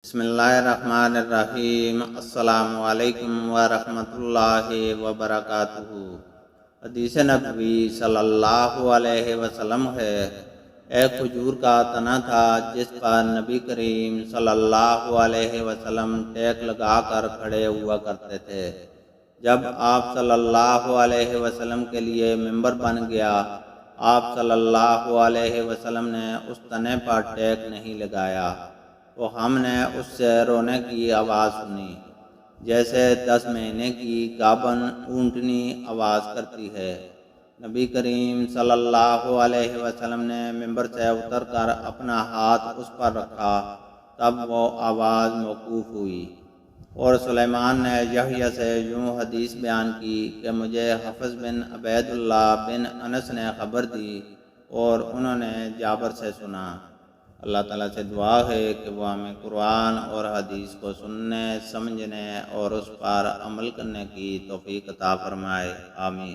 بسم اللہ الرحمن الرحیم۔ السلام علیکم ورحمۃ اللہ وبرکاتہ۔ حدیث نبوی صلی اللہ علیہ وسلم ہے، ایک کھجور کا تنا تھا جس پر نبی کریم صلی اللہ علیہ وسلم ٹیک لگا کر کھڑے ہوا کرتے تھے۔ جب آپ صلی اللہ علیہ وسلم کے لیے ممبر بن گیا، آپ صلی اللہ علیہ وسلم نے اس تنے پر ٹیک نہیں لگایا تو ہم نے اس سے رونے کی آواز سنی، جیسے 10 مہینے کی گابن اونٹنی آواز کرتی ہے۔ نبی کریم صلی اللہ علیہ وسلم نے ممبر سے اتر کر اپنا ہاتھ اس پر رکھا، تب وہ آواز موقوف ہوئی، اور سلیمان نے یحییٰ سے یوں حدیث بیان کی کہ مجھے حفص بن عبید اللہ بن انس نے خبر دی اور انہوں نے جابر سے سنا۔ اللہ تعالیٰ سے دعا ہے کہ وہ ہمیں قرآن اور حدیث کو سننے، سمجھنے اور اس پر عمل کرنے کی توفیق عطا فرمائے، آمین۔